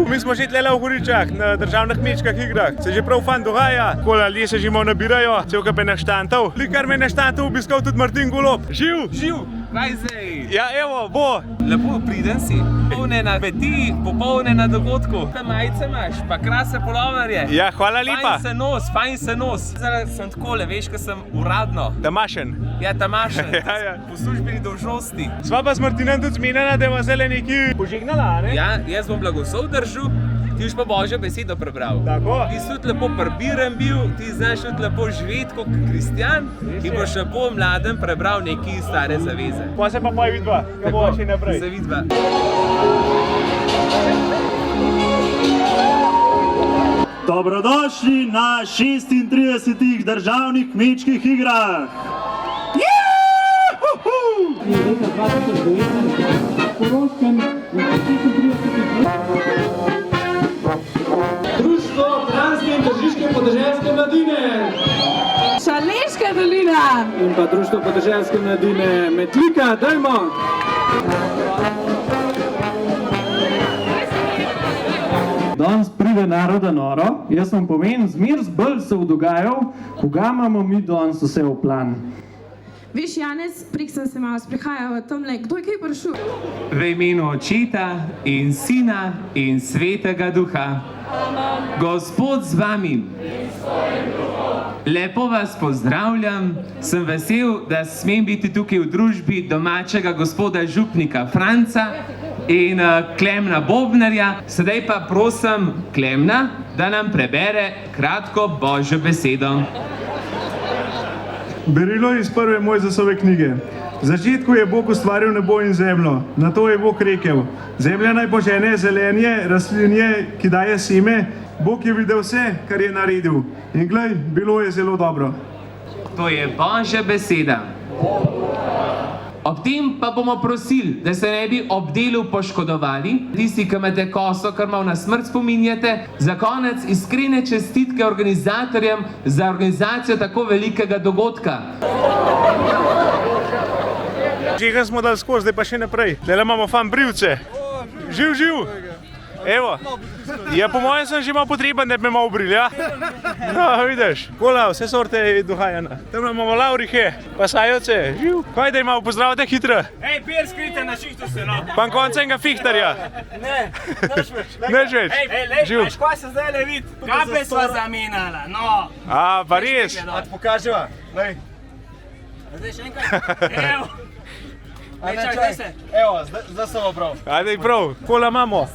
Mi smo že tlele v Goričah, na državnih kmečkih igrah. Se že prav fan dogaja, kola ljudje se že malo nabirajo, cel kup je naštantov. Likar me je naštantov obiskal tudi Martin Golob. Živ! Živ! Kaj zdaj? Ja, evo, bo! Lepo, priden si. Polne na peti, popolne na dogodku. Te majice imaš, pa krase poloverje. Ja, hvala lepa. Fajn se nos. Zdaj sem takole, veš, ko sem uradno. Tamašen. Ja, tamašen. Ja. Po službeni dolžnosti. Sva pa s Martinom tudi zmenjena, da ima zdaj neki požignala, ne? Ja, jaz bom blagoslov držal. Ti už pa Božjo besedo prebral. Tako. Ti si tudi lepo prebiran bil, ti znaš tudi lepo živeti kot kristjan in boš lepo mladen prebral neki stare zaveze. Pa se pa vidva, kaj bo še naprej. Se vidva. Dobrodošli na 36 državnih kmečkih igrah. Leta 2019 Koroškem na 36 Društvo Kranjske in Tržiške podeželske mladine. Šaleška dolina. In pa Društvo podeželske mladine Metlika, dajmo. Danes pride naroda noro, jaz vam povem, zmer zbolj se bo dogajal, koga imamo mi danes vse v plan. Veš, Janez, prek sem se malo sprehajal tamle, kdo je kaj prišel? V imenu Očeta in Sina in Svetega Duha. Gospod z vami. Lepo vas pozdravljam, sem vesel, da smem biti tukaj v družbi domačega gospoda župnika Franca in Klemna Bobnarja. Sedaj pa prosim Klemna, da nam prebere kratko Božjo besedo. Berilo iz prve Mojzesove knjige. V začetku je Bog ustvaril nebo in zemljo. Nato je Bog rekel, zemlja naj požene zelenje, rastlinje, ki daje seme. Bog je videl vse, kar je naredil. In glej, bilo je zelo dobro. To je Božja beseda. Ob tem pa bomo prosili, da se ne bi ob delu poškodovali. Tisti, ki imate koso, krmav na smrt spominjate, za konec iskrene čestitke organizatorjem za organizacijo tako velikega dogodka. Žiga smo dali skozi, zdaj pa še naprej. Zdaj imamo fan brivce. Živ, živ! Evo, ja, po mojem sem že malo potreben, da bi me malo obril, ja? No, vidiš, kola, vse sorte dohajana. Tam imamo laurihe, pa sajovce, živ. Kaj da imamo, pozdravite hitro. Ej, pier skrite na šihtu se, no. Pa konca enega fihtarja. Ne, než več. Než več, živ. Veš, kaj se zdaj le vidi? Kape sva zamenjala, no. A, pa res. A ti pokaževa, lej. Zdaj še enkrat. Evo. Čakaj se. Evo, zdaj sem prav. Ajde, prav, kola imamo.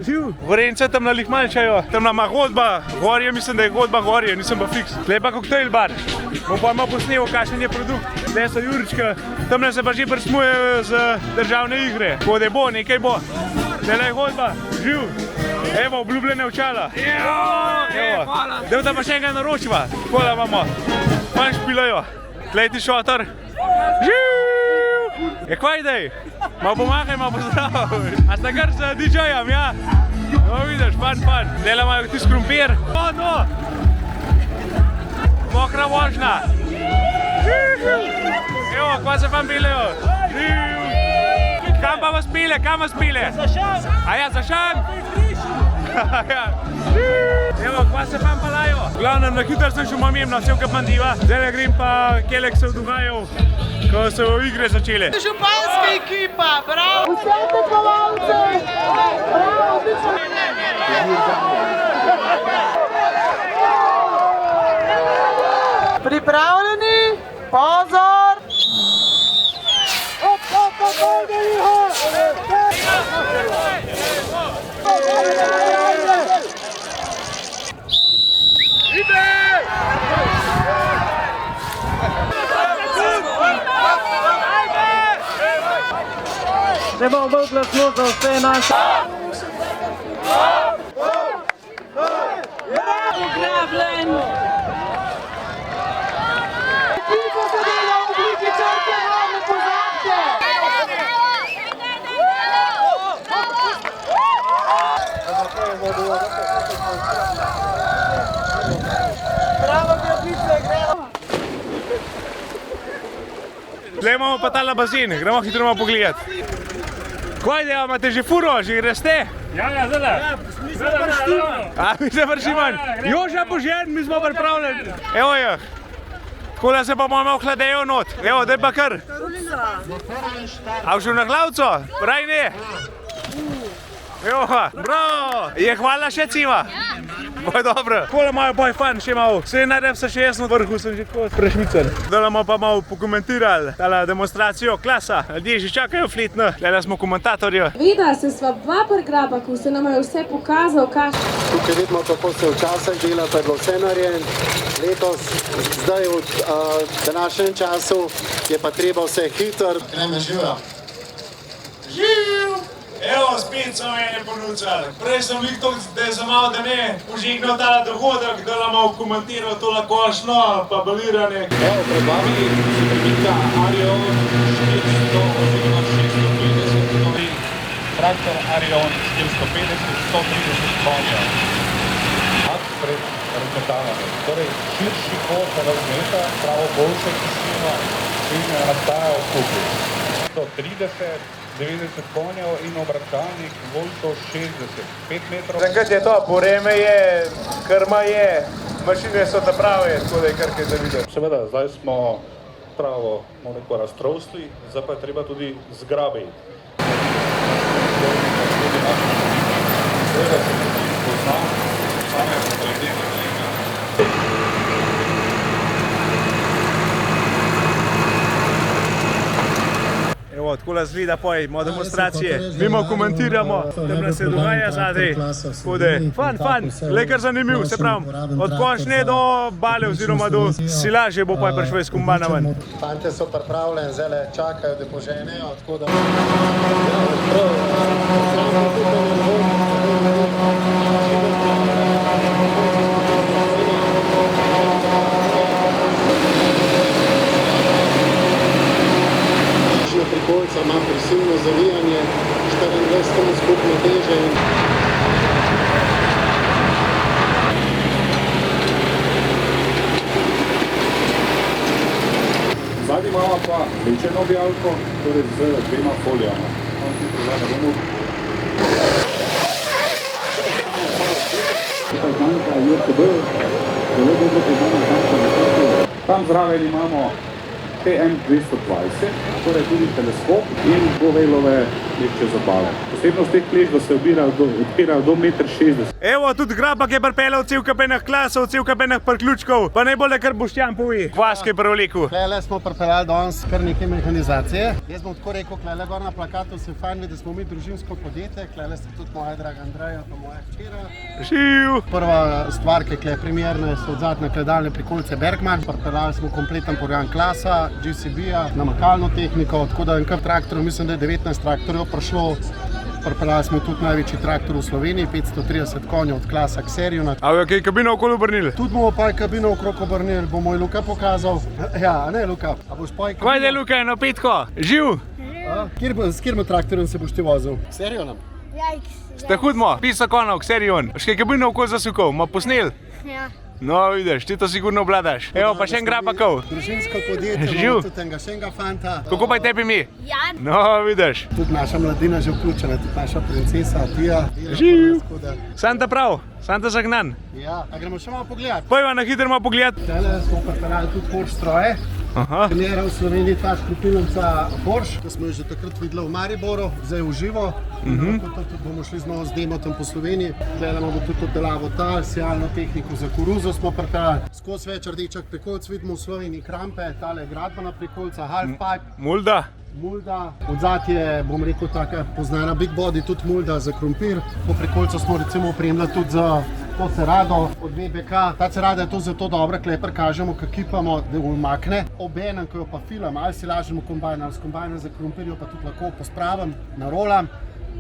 Živ, Gorence tam na Lihmalčajo, tam na Godba, gorje, mislim, da je Godba gorje, nisem pa fiks. Tle pa koktejl bar, bom pa malo posnel, kakšen je produkt. Tle so Jurička, tam se pa že prsmujejo z državne igre, ko da bo, nekaj bo. Tle je Godba, živ, evo, obljubljene očala. Evo, da pa še enega naročiva, kola imamo, manj špilajo. Tle ti šotor, živ, je kaj dej? Malo pomagaj, malo pozdrav. A sta kar z DJ-jem, ja? No, vidiš, fan. Dela imajo tis krompir. O, no! Mokra vožnja. Evo, kva se fan pelejo? Kam pa vas pele, kam vas pele? Za Šan. A ja, za Šan? Evo, kva se fan palajo? Glavnem, na hitro sem še mamemno, vse v Kapandiva. Zdaj grem pa, kelek se vdogajal, ko so igre začele. Županska ekipa, bravo! Vse tekmovalce! Pripravljeni? Pozor! Se bo bolj glasno za vse naše. Ugrabljen! Ekipa se dela v obliki črke, ne pozabite! Bravo, Beatrice, gremo! Tle imamo pa tale bazen, gremo hitro malo pogledat. Kaj da, imate že furo, že greste? Ja, zdaj. A, mi se vršimo. Joža Božen, mi smo pripravljeni. Evo je. Tako da se pa malo hladejo not. Evo, daj pa kar. A všel na glavco? Raj ne. Evo, bravo. Je hvala še civa? Boj dobro. Kole imajo boj fan še malo. Vse naredem se še jaz na vrhu, sem že tako prešmicen. Zdaj bomo pa malo pokomentirali tale demonstracijo klasa. Ljudje že čakajo fletno. Tele smo komentatorji. Vida se sva dva pregraba, ko se nam je vse pokazal, Tukaj vidimo, kako se včasih dela, pa je bilo vse narejeno. Letos, zdaj v današnjem času je pa treba vse hitro. Greme živa. Živ! Evo, spet so mene ponudili. Prej sem lik to, da je za malo, da ne požignil tale dogodek, da nam malo komentiral tole košno, pa balirane. Evo, pred vami se premika Arion 400 oziroma 650 konj. Traktor Arion 450, 130 konja. Ad pred razmetanami. Torej, širši kot razmeta, pravo boljša tišina, in nastaja v kupu. 130, 90 konjev in obračalnik volto 60, 5 metrov. Zankrat je to, poreme je, krma je, mašine so ta prave, tako da je kar kaj za videti. Seveda, zdaj smo pravo raztrosli, zdaj pa je treba tudi zgrabiti. Seveda se tudi poznam same potrebne. Evo, takole zgleda poj, imamo demonstracije, mimo komentiramo, tam se dogaja zadaj. Tako da, fan, le kar zanimiv, se pravim, od košnje do bale oziroma do silaže bo pa prišel iz kombajna ven. Fante so pripravljeni, zdaj čakajo, da poženejo, tako da... Prikolca ima prisilno zavijanje, 24 skupne teže in... Zadnji imamo pa večeno objalko, torej z dvema folijama. Tam zraven imamo TM220, torej tudi teleskop in Bovelove lepše zabave. Posebnost teh kleš, da se odpirajo do 1,60 m. Evo, tudi graba, ki je pripeljal cel kapenih klasov, cel kapenih priključkov, pa najbolj, kar Boštjan povi. Vas, ki je prevlekel. Klele smo pripeljali danes kar nekaj mehanizacije. Jaz bom tako rekel, klele gor na plakatu se fajn, da smo mi družinsko podjetje. Klele sta tudi moja draga Andreja, pa moja hčera. Živ! Prva stvar, ki je primerna, so odzadnje kledalne prikolce Bergman. Pripeljali smo kompleten program klasa, GCB-ja, namakalno tehniko, tako da kar traktorov, mislim, da je 19 traktorjev prišlo. Pripeljali smo tudi največji traktor v Sloveniji, 530 konjev od klasa Xeriona. A je kaj kabino okoli obrnili? Tudi bomo pa kabino okrog obrnili, bo moj Luka pokazal. Ja, ne Luka, a boš pa kabino... Kaj da je Luka, eno petko? Živ? S kjerim traktorjem se boš ti vozil? Xerionom? Ste hudmo, pisal konov, Xerion. Še kaj kabino okoli zasukal, ma posnel? Ja. No, vidiš, ti to sigurno obladaš. Evo, pa še en grabakov. Družinsko podjetje, imamo tudi enega še enega fanta. Kako pa je tebi imi? Jan. No, vidiš. Tudi naša mladina že vključena, tudi naša princesa, Tija. Živ. Santa prav, Santa zagnan. Ja, a gremo še malo pogledat. Pojva na hitro malo pogledat. Tele smo pripeljali tudi Porsche stroje. Trenera v Sloveniji ta škropilnica Porsche, ko smo jo že takrat videli v Mariboru, zdaj v živo. Tudi bomo šli znova z demo tam po Sloveniji. Gledamo bo tudi obdelavo tal, sijalno tehniko za koruzo smo pripeljali. Skozi več rdečih prikolc vidimo v Sloveniji krampe, tale gradbena prikolca, halfpipe. Mulda. Odzad je, bom rekel, taka poznana big body, tudi mulda za krompir. Po prikolcu smo recimo opremljali tudi za to cerado od VBK. Ta cerada je to zato dobra, kleper kažemo, ko kipamo, da umakne. Obenem, ko jo pa filam, ali si lažemo kombajn, ali s kombajna za krompir, jo pa tudi lahko pospravim, narolam,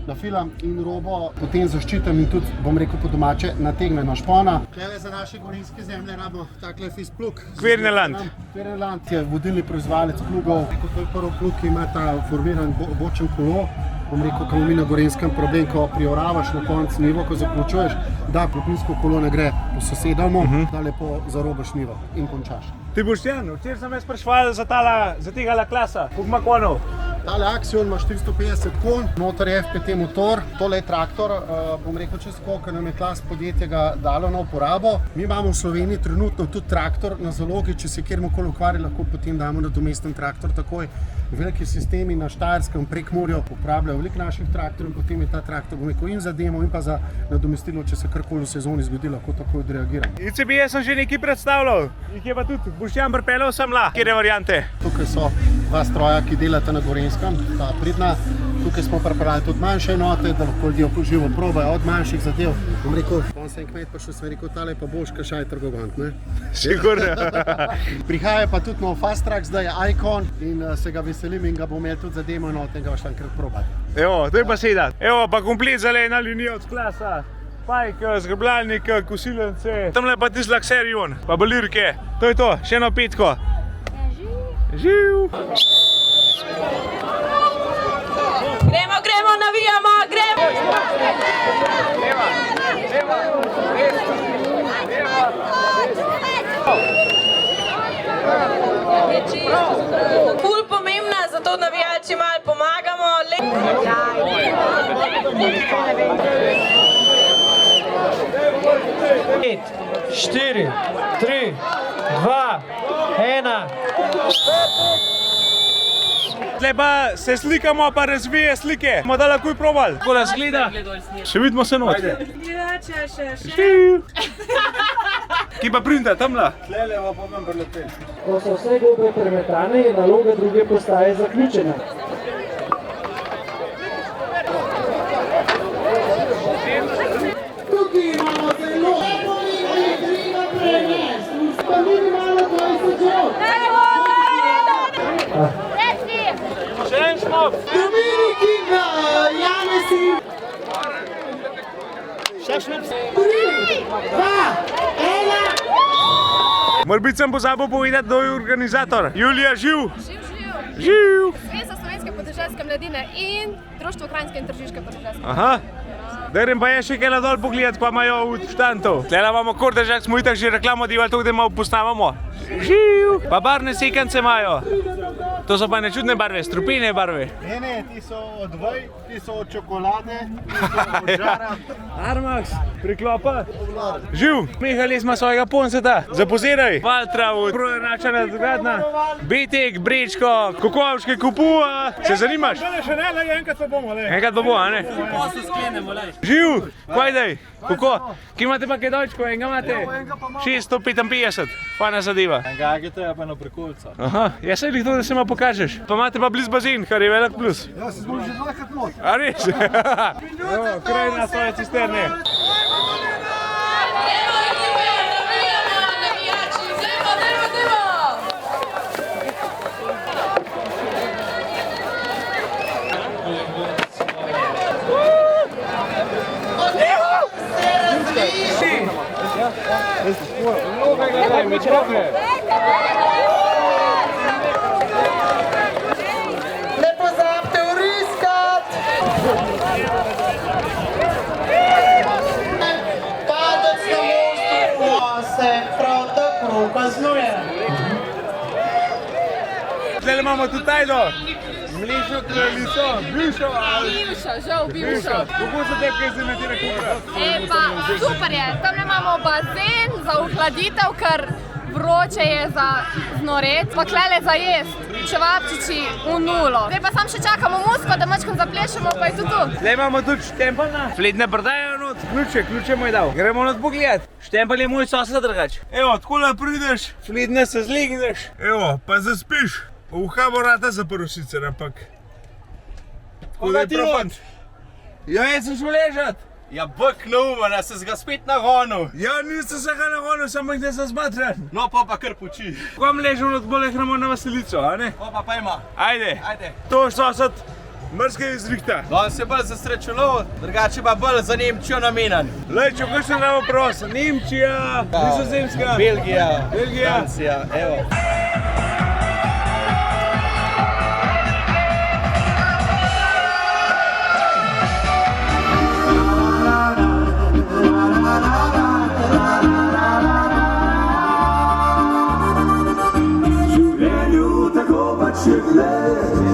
nafilam in robo, potem zaščitam in tudi, bom rekel po domače, nategnem na špona. Klele za naše gorenjske zemlje rabimo takle fisplug. Kverneland. Kverneland je vodilni proizvajalec plugov. To je prvi plug, ki ima ta formiran bočen kolo. Bom rekel, ko mi na Gorenjskem problem, ko prioravaš na konc nivo, ko zaključuješ, da klopinsko kolo ne gre po sosedovmu, da lepo zarobaš nivo in končaš. Ti Boštjan, včeraj sem jaz spraševal za tega klasa, koliko ima konov? Tale Axion ima 450 konj, noter je FPT motor, tole je traktor, bom rekel čez koliko nam je Klas podjetje ga dalo na uporabo. Mi imamo v Sloveniji trenutno tudi traktor na zalogi, če se kjerkoli ukvarja, lahko potem damo nadomesten traktor takoj. Veliki sistemi na Štajerskem, Prekmurju uporabljajo veliko naših traktorjev, potem je ta traktor, bom rekel, in za demo in pa za nadomestilo, če se karkoli v sezoni zgodi, lahko takoj odreagiramo. ICB sem že nekaj predstavljal, jih je pa tudi Boštjan pripeljal sem kjere variante. Tukaj so dva stroja, ki delata na Gorenjskem, ta pridna. Tukaj smo pripravili tudi manjše enote, da lahko ljudje poživo probajo od manjših zadev. Bom rekel, on se je kmet prišel, sem rekel, tale pa boš kašaj trgovant, ne? Sigurno. Prihaja pa tudi nov Fast Track, zdaj je Icon in se ga veselim in ga bom imel tudi za demo enote in ga boš enkrat probati. Evo, to je pa seda. Evo, pa komplet zelena linija od Klasa. Pajk, zgrbljalnik, kosilence. Tamle pa tisti lakserion, pa balirke. To je to, še eno petko. Živ! Gremo, navijamo, gremo! Ful pomembna, zato navijači malo pomagamo. 5, 4, 3, 2, 1. Tle pa se slikamo, pa razvije slike. Bomo da lahko probali. Tako da zgleda. Še vidimo se not. Ki pa printa, tamla. Tlele pa pomem prelepel. Ko so vse gobe premetane, je naloga druge postaje zaključena. Tukaj imamo zelo treba prenesti, pa minimalno 20 žog. Še en šmop. Dominik in Janez in... Še šmop. 3, 2, 1. Morbit sem pozabil povedati, kdo je organizator. Julija, živ! Živ! Zveza slovenske podeželske mladine in Društvo Kranjske in Tržiške podeželske. Aha. Dajrim pa je še kaj dol pogledati, pa imajo v štantu. Tlele imamo kordežak, smo itak že reklamo divali to, da malo posnavamo. Živ! Pa barvne sekance imajo. To so pa nečudne barve, strupene barve. Ne, ti so od vaj, ti so od čokolade, ti so od žara. Armax, priklopa. Živ! Mihali smo svojega ponceta. Zapoziraj. Valtra od Projenača nadgradna. Betek, Brečko, Kokovške, Kupua. Se zanimaš? Še ne, enkrat pa bomo, le. Enkrat pa bo, a ne? Posel sklenemo, lej. Živ! Kaj daj? Kako? Kje imate pa kaj dojčko? Enega imate? 655. Fajna zadeva. Enega agita pa na prekolca. Aha, jaz sem jih to, da se ima pokažeš. Pa imate pa bliz bazen, kar je velik plus. Ja, se smo že dvakrat not. A res? Evo, kraj na svoje cisterne. Ne pozabite vriskati! Padec na mostu se prav tako kaznuje. Zdaj imamo tudi tajdo. Mlečno kraljico, bivšo ali... Bivšo. Kako so te kaj zanatira kupra? Pa super je, tam imamo bazen za ohladitev, ker vroče je za znoret, pa klele za jest, čevapčiči v nulo. Zdaj pa sam še čakamo musko, da mačkam zaplešemo, pa je to tu. Zdaj imamo tudi štempelna. Fletne prodajajo not, ključe mu je dal. Gremo not pogledat. Štempel je moj sosed drugač. Evo, takole prideš, fletne se zlegneš. Evo, pa zaspiš. Uha bo rata zaprl sicer, ampak... Tako da je propant. Ja, jaz sem šel ležat. Ja, bak neumana, se ga spet nagonil. Ja, nisem se ga nagonil, samo da sem zmatran. No, pa kar poči. Kam ležal not boleh gremo na Vasilico, a ne? Pa ima. Ajde. Ajde. To sosed mrske izrihta. Danes se bolj za srečolov, drugače pa bolj za Nemčijo namenjen. Lej, če kakšen damo pros, Nemčija, Nizozemska, Belgija, Belgija. Francija, evo. Let